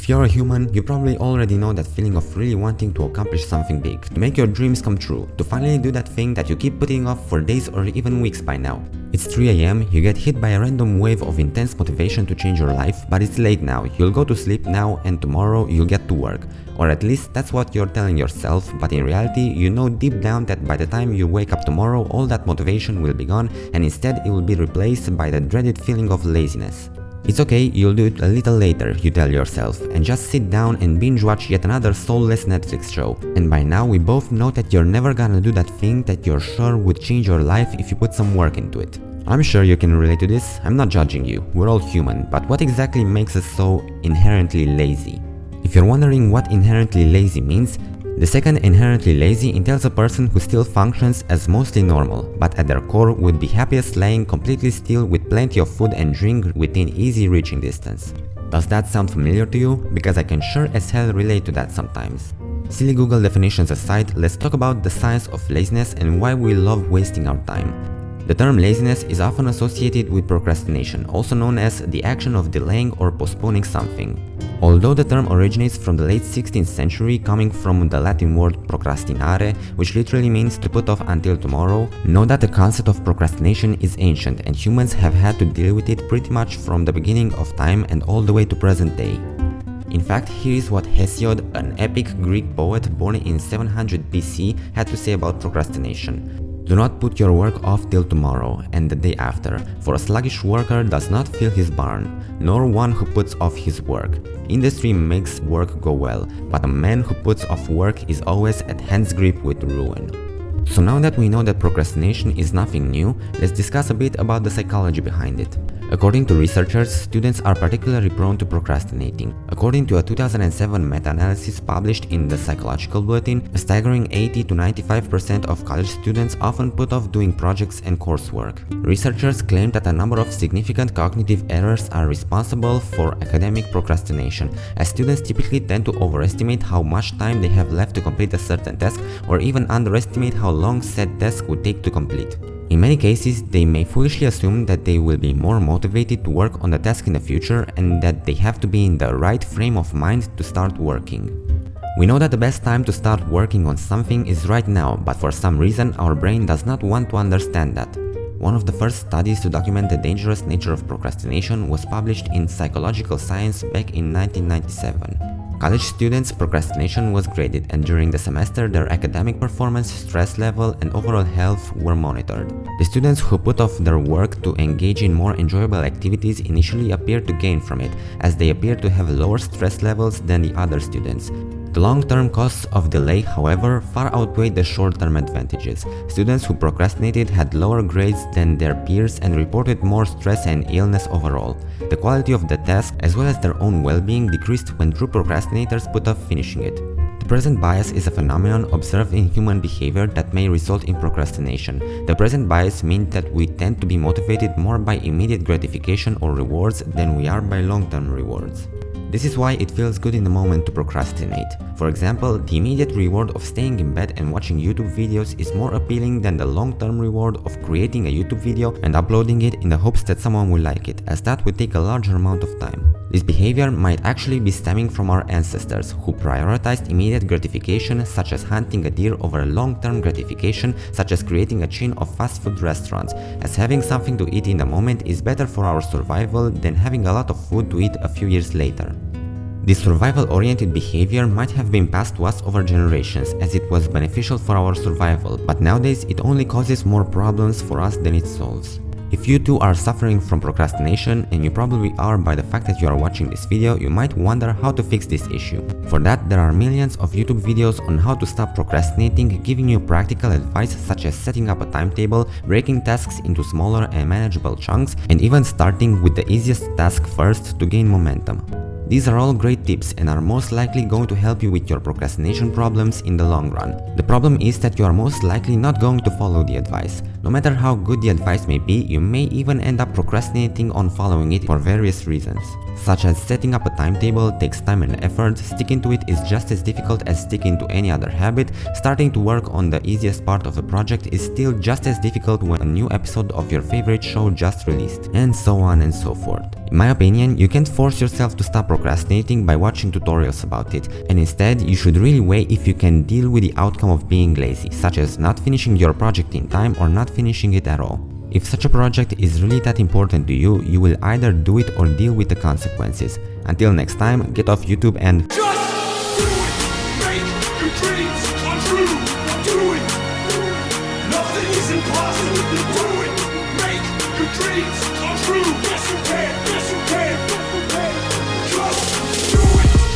If you're a human, you probably already know that feeling of really wanting to accomplish something big, to make your dreams come true, to finally do that thing that you keep putting off for days or even weeks by now. It's 3 AM, you get hit by a random wave of intense motivation to change your life, but it's late now, you'll go to sleep now and tomorrow you'll get to work. Or at least that's what you're telling yourself, but in reality you know deep down that by the time you wake up tomorrow all that motivation will be gone and instead it will be replaced by the dreaded feeling of laziness. It's okay, you'll do it a little later, you tell yourself, and just sit down and binge watch yet another soulless Netflix show. And by now we both know that you're never gonna do that thing that you're sure would change your life if you put some work into it. I'm sure you can relate to this, I'm not judging you, we're all human, but what exactly makes us so inherently lazy? If you're wondering what inherently lazy means, the second inherently lazy entails a person who still functions as mostly normal, but at their core would be happiest lying completely still with plenty of food and drink within easy reaching distance. Does that sound familiar to you? Because I can sure as hell relate to that sometimes. Silly Google definitions aside, let's talk about the science of laziness and why we love wasting our time. The term laziness is often associated with procrastination, also known as the action of delaying or postponing something. Although the term originates from the late 16th century, coming from the Latin word procrastinare, which literally means to put off until tomorrow, know that the concept of procrastination is ancient and humans have had to deal with it pretty much from the beginning of time and all the way to present day. In fact, here is what Hesiod, an epic Greek poet born in 700 BC, had to say about procrastination. Do not put your work off till tomorrow and the day after, for a sluggish worker does not fill his barn, nor one who puts off his work. Industry makes work go well, but a man who puts off work is always at hand's grip with ruin. So now that we know that procrastination is nothing new, let's discuss a bit about the psychology behind it. According to researchers, students are particularly prone to procrastinating. According to a 2007 meta-analysis published in the Psychological Bulletin, a staggering 80 to 95% of college students often put off doing projects and coursework. Researchers claim that a number of significant cognitive errors are responsible for academic procrastination, as students typically tend to overestimate how much time they have left to complete a certain task, or even underestimate how long said task would take to complete. In many cases, they may foolishly assume that they will be more motivated to work on the task in the future and that they have to be in the right frame of mind to start working. We know that the best time to start working on something is right now, but for some reason our brain does not want to understand that. One of the first studies to document the dangerous nature of procrastination was published in Psychological Science back in 1997. College students' procrastination was graded, and during the semester their academic performance, stress level, and overall health were monitored. The students who put off their work to engage in more enjoyable activities initially appeared to gain from it, as they appeared to have lower stress levels than the other students. The long-term costs of delay, however, far outweighed the short-term advantages. Students who procrastinated had lower grades than their peers and reported more stress and illness overall. The quality of the task, as well as their own well-being, decreased when true procrastinators put off finishing it. The present bias is a phenomenon observed in human behavior that may result in procrastination. The present bias means that we tend to be motivated more by immediate gratification or rewards than we are by long-term rewards. This is why it feels good in the moment to procrastinate. For example, the immediate reward of staying in bed and watching YouTube videos is more appealing than the long-term reward of creating a YouTube video and uploading it in the hopes that someone will like it, as that would take a larger amount of time. This behavior might actually be stemming from our ancestors, who prioritized immediate gratification such as hunting a deer over long-term gratification such as creating a chain of fast food restaurants, as having something to eat in the moment is better for our survival than having a lot of food to eat a few years later. This survival-oriented behavior might have been passed to us over generations as it was beneficial for our survival, but nowadays it only causes more problems for us than it solves. If you too are suffering from procrastination, and you probably are by the fact that you are watching this video, you might wonder how to fix this issue. For that, there are millions of YouTube videos on how to stop procrastinating, giving you practical advice such as setting up a timetable, breaking tasks into smaller and manageable chunks, and even starting with the easiest task first to gain momentum. These are all great tips and are most likely going to help you with your procrastination problems in the long run. The problem is that you are most likely not going to follow the advice. No matter how good the advice may be, you may even end up procrastinating on following it for various reasons, such as setting up a timetable takes time and effort, sticking to it is just as difficult as sticking to any other habit, starting to work on the easiest part of a project is still just as difficult when a new episode of your favorite show just released, and so on and so forth. In my opinion, you can't force yourself to stop procrastinating by watching tutorials about it, and instead you should really weigh if you can deal with the outcome of being lazy, such as not finishing your project in time or not finishing it at all. If such a project is really that important to you, you will either do it or deal with the consequences. Until next time, get off YouTube and just do it! Make your dreams come true! Do it! Nothing is impossible! Do it! Make your dreams come true!